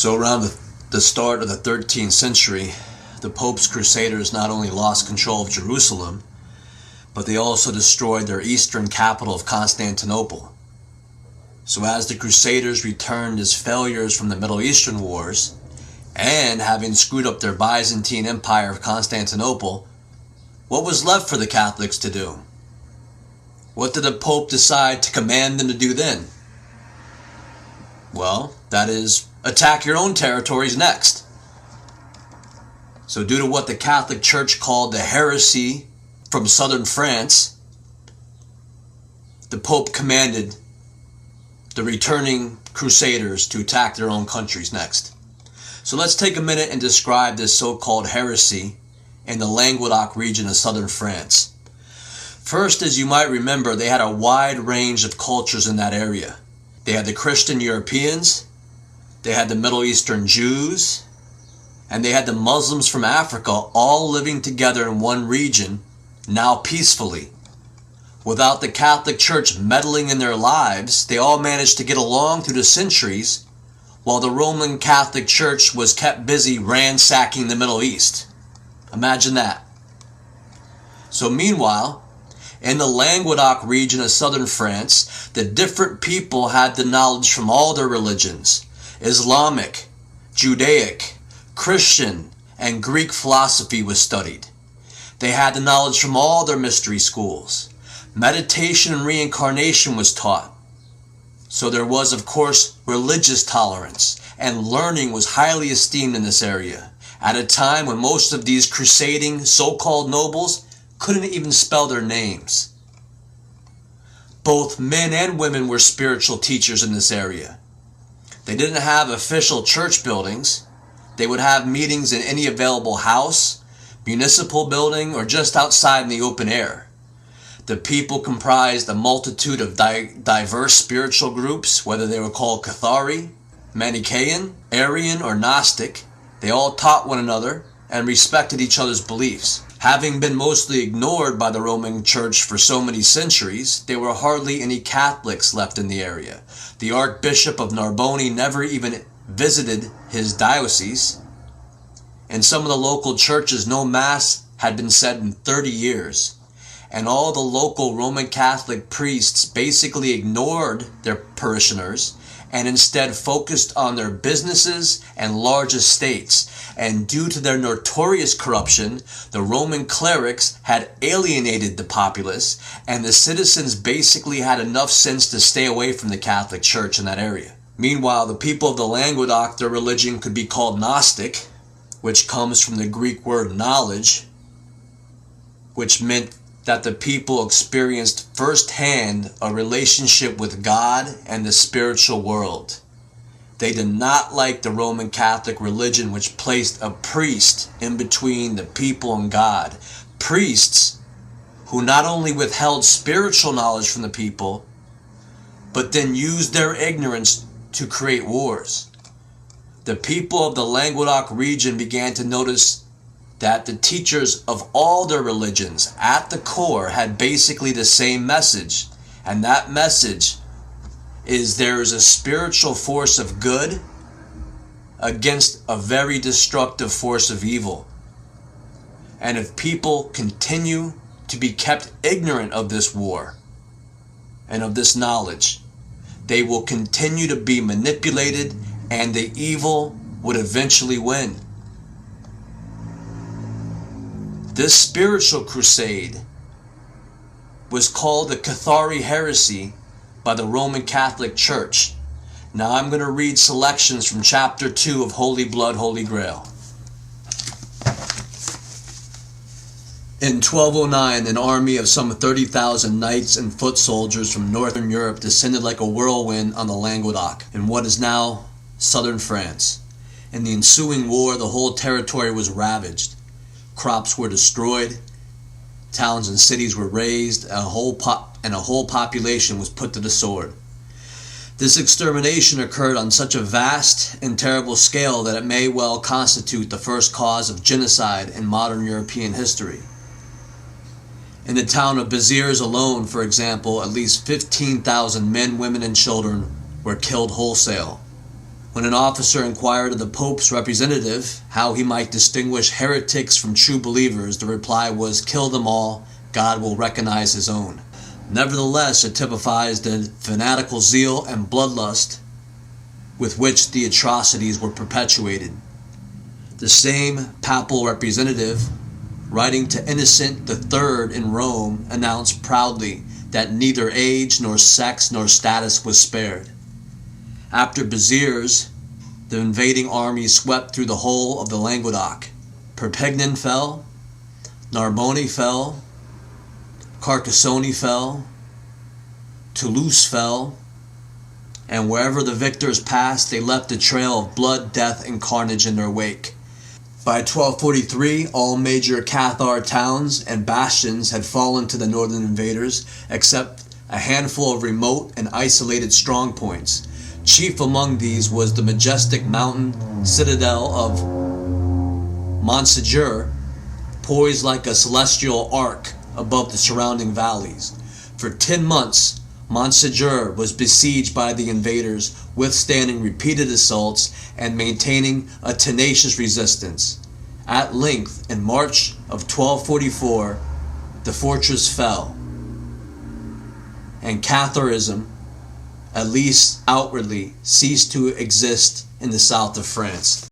So around the start of the 13th century, the Pope's Crusaders not only lost control of Jerusalem, but they also destroyed their eastern capital of Constantinople. So as the Crusaders returned as failures from the Middle Eastern wars, and having screwed up their Byzantine Empire of Constantinople, what was left for the Catholics to do? What did the Pope decide to command them to do then? Well, that is, attack your own territories next. So due to what the Catholic Church called the heresy from southern France, the Pope commanded the returning Crusaders to attack their own countries next. So let's take a minute and describe this so-called heresy in the Languedoc region of southern France. First, as you might remember, they had a wide range of cultures in that area. They had the Christian Europeans, they had the Middle Eastern Jews, and they had the Muslims from Africa all living together in one region, now peacefully. Without the Catholic Church meddling in their lives, they all managed to get along through the centuries, while the Roman Catholic Church was kept busy ransacking the Middle East. Imagine that. So meanwhile, in the Languedoc region of southern France, the different people had the knowledge from all their religions: Islamic, Judaic, Christian, and Greek philosophy was studied. They had the knowledge from all their mystery schools. Meditation and reincarnation was taught. So there was, of course, religious tolerance, and learning was highly esteemed in this area, at a time when most of these crusading so-called nobles couldn't even spell their names. Both men and women were spiritual teachers in this area. They didn't have official church buildings. They would have meetings in any available house, municipal building, or just outside in the open air. The people comprised a multitude of diverse spiritual groups, whether they were called Cathari, Manichaean, Arian, or Gnostic. They all taught one another and respected each other's beliefs. Having been mostly ignored by the Roman Church for so many centuries, there were hardly any Catholics left in the area. The Archbishop of Narbonne never even visited his diocese. In some of the local churches, no Mass had been said in 30 years. And all the local Roman Catholic priests basically ignored their parishioners and instead focused on their businesses and large estates. And due to their notorious corruption, the Roman clerics had alienated the populace, and the citizens basically had enough sense to stay away from the Catholic Church in that area. Meanwhile, the people of the Languedoc, their religion could be called Gnostic, which comes from the Greek word knowledge, which meant that the people experienced firsthand a relationship with God and the spiritual world. They did not like the Roman Catholic religion, which placed a priest in between the people and God. Priests who not only withheld spiritual knowledge from the people, but then used their ignorance to create wars. The people of the Languedoc region began to notice that the teachers of all their religions at the core had basically the same message. And that message is there is a spiritual force of good against a very destructive force of evil. And if people continue to be kept ignorant of this war and of this knowledge, they will continue to be manipulated and the evil would eventually win. This spiritual crusade was called the Cathari heresy by the Roman Catholic Church. Now I'm going to read selections from chapter 2 of Holy Blood, Holy Grail. In 1209, an army of some 30,000 knights and foot soldiers from northern Europe descended like a whirlwind on the Languedoc, in what is now southern France. In the ensuing war, the whole territory was ravaged. Crops were destroyed, towns and cities were razed, and a whole population was put to the sword. This extermination occurred on such a vast and terrible scale that it may well constitute the first cause of genocide in modern European history. In the town of Béziers alone, for example, at least 15,000 men, women, and children were killed wholesale. When an officer inquired of the Pope's representative how he might distinguish heretics from true believers, the reply was, "Kill them all, God will recognize his own." Nevertheless, it typifies the fanatical zeal and bloodlust with which the atrocities were perpetuated. The same papal representative, writing to Innocent III in Rome, announced proudly that neither age nor sex nor status was spared. After Béziers, the invading army swept through the whole of the Languedoc. Perpignan fell, Narbonne fell, Carcassonne fell, Toulouse fell, and wherever the victors passed, they left a trail of blood, death, and carnage in their wake. By 1243, all major Cathar towns and bastions had fallen to the northern invaders, except a handful of remote and isolated strongpoints. Chief among these was the majestic mountain citadel of Montsegur, poised like a celestial arc above the surrounding valleys. For 10 months, Montsegur was besieged by the invaders, withstanding repeated assaults and maintaining a tenacious resistance. At length, in March of 1244, the fortress fell, and Catharism, at least outwardly, ceased to exist in the south of France.